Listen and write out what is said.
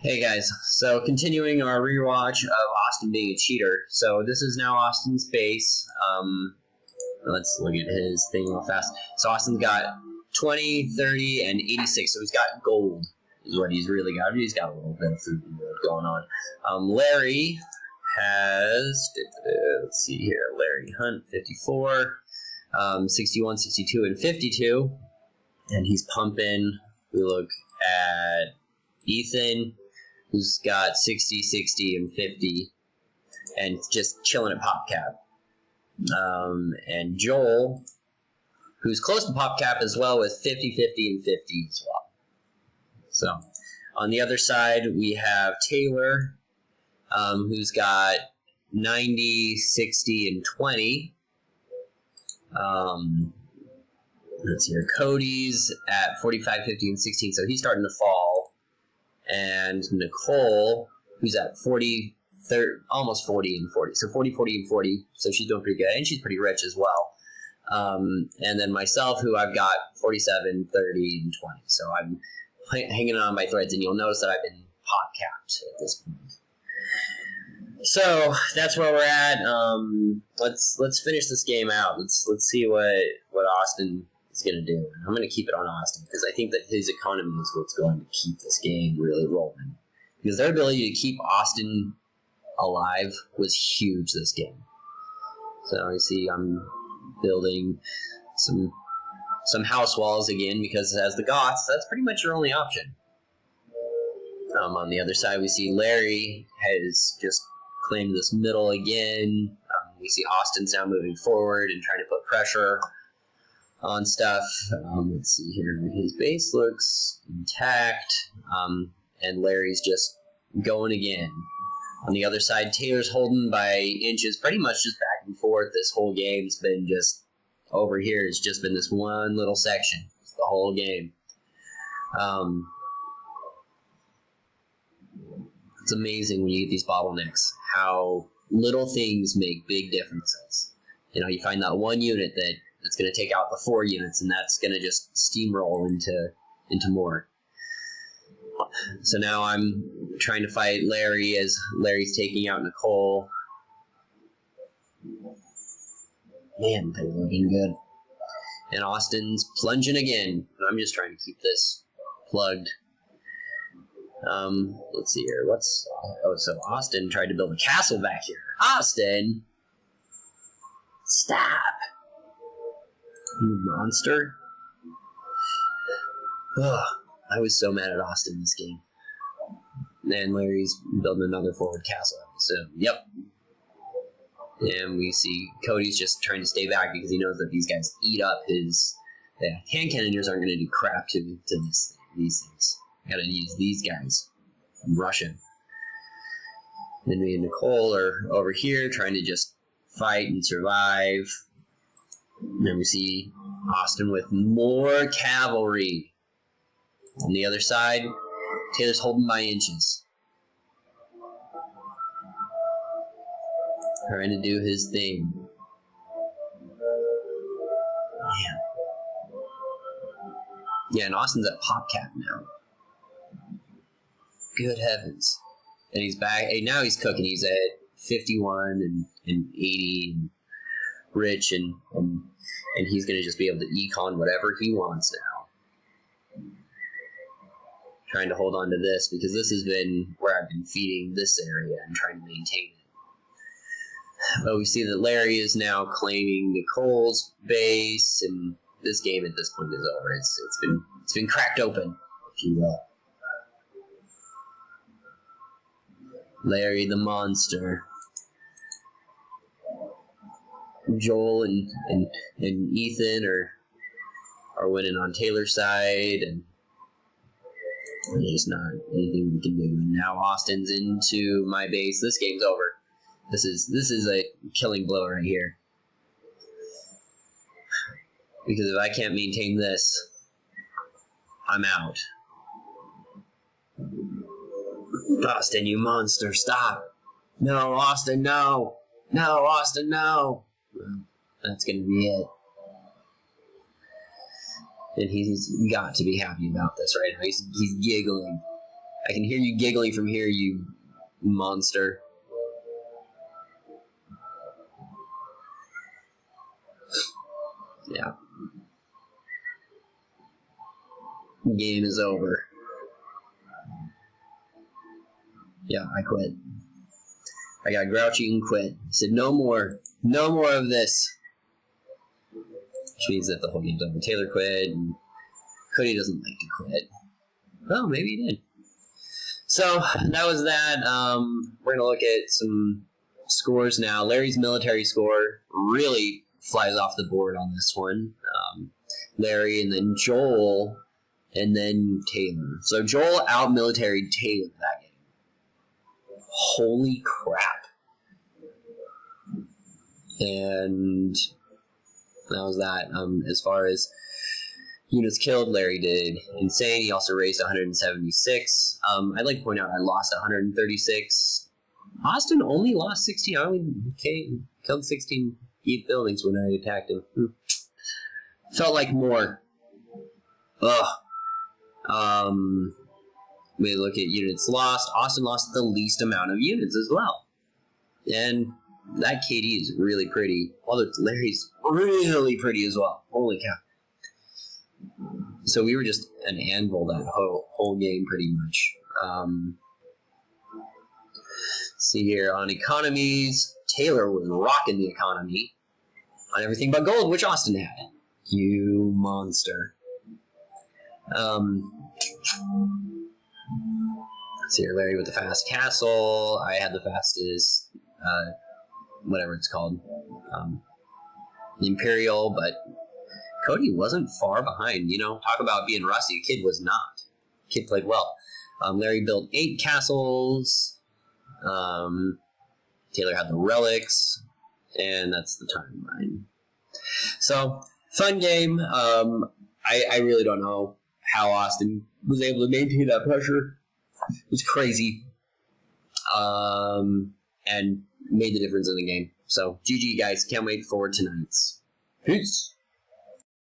Hey guys, so continuing our rewatch of Austin being a cheater. So this is now Austin's face. Let's look at his thing real fast. So Austin's got 20, 30, and 86. So he's got gold is what he's really got. He's got a little bit of food and wood going on. Larry has, let's see here, Larry Hunt, 54, 61, 62, and 52. And he's pumping. We look at Ethan, who's got 60, 60, and 50, and just chilling at PopCap. And Joel, who's close to PopCap as well, with 50, 50, and 50 as well. So, on the other side, we have Taylor, who's got 90, 60, and 20. Let's see here. Cody's at 45, 50, and 16, so he's starting to fall. And Nicole, who's at 40, 30, almost 40 and 40. So 40, 40, and 40. So she's doing pretty good. And she's pretty rich as well. And then myself, who I've got 47, 30, and 20. So I'm hanging on by threads. And you'll notice that I've been pot-capped at this point. So that's where we're at. Let's finish this game out. Let's see what Austin is going to do. I'm going to keep it on Austin because I think that his economy is what's going to keep this game really rolling. Because their ability to keep Austin alive was huge this game. So you see I'm building some house walls again because as the Goths, that's pretty much your only option. On the other side, we see Larry has just claimed this middle again. We see Austin's now moving forward and trying to put pressure on stuff. Let's see here. His base looks intact, and Larry's just going again. On the other side, Taylor's holding by inches, pretty much just back and forth. This whole game's been just over here. It's just been this one little section. It's the whole game. It's amazing when you get these bottlenecks, how little things make big differences. You know, you find that one unit that's going to take out the 4 units, and that's going to just steamroll into more. So now I'm trying to fight Larry as Larry's taking out Nicole. Man, they're looking good. And Austin's plunging again. I'm just trying to keep this plugged. Let's see here. So Austin tried to build a castle back here. Austin! Stop! You monster. Ugh, I was so mad at Austin this game. And Larry's building another forward castle, I assume. Yep. And we see Cody's just trying to stay back because he knows that these guys eat up his... hand cannoneers aren't going to do crap to these things. Gotta use these guys. I'm rushing. Then me and Nicole are over here trying to just fight and survive. And then we see Austin with more cavalry. On the other side, Taylor's holding by inches. Trying to do his thing. Man. Yeah, and Austin's at PopCap now. Good heavens. And he's back. Hey, now he's cooking. He's at 51 and 80 and rich, and he's going to just be able to econ whatever he wants now. Trying to hold on to this because this has been where I've been feeding this area and trying to maintain it. But we see that Larry is now claiming Nicole's base, and this game at this point is over. It's been cracked open, if you will. Larry the monster. Joel and Ethan are winning on Taylor's side, and there's just not anything we can do. And now Austin's into my base. This game's over. This is a killing blow right here. Because if I can't maintain this, I'm out. Austin, you monster, stop. No, Austin, no. No, Austin, no. Well, that's going to be it. And he's got to be happy about this right now. He's giggling. I can hear you giggling from here, you monster. Yeah. Game is over. Yeah, I quit. I got grouchy and quit. I said, no more of this. Which means that the whole game's over. Taylor quit, and Cody doesn't like to quit. Well, maybe he did. So, that was that. We're going to look at some scores now. Larry's military score really flies off the board on this one. Larry, and then Joel, and then Taylor. So Joel out-militaried Taylor that game. Holy crap. And that was that. As far as units killed, Larry did insane. He also raised 176. I'd like to point out I lost 136. Austin only lost 16. I only killed 16 buildings when I attacked him. Felt like more. Ugh. We look at units lost. Austin lost the least amount of units as well. And that KD is really pretty. Although Larry's really pretty as well. Holy cow. So we were just an anvil that whole game pretty much. See here on economies, Taylor was rocking the economy on everything but gold, which Austin had. You monster. See here, Larry with the fast castle. I had the fastest, whatever it's called, Imperial, but Cody wasn't far behind. You know, talk about being rusty. Kid was not. Kid played well. Larry built 8 castles. Taylor had the relics, and that's the timeline. So, fun game. I really don't know how Austin was able to maintain that pressure. It was crazy. And made the difference in the game. So, GG guys. Can't wait for tonight's. Peace.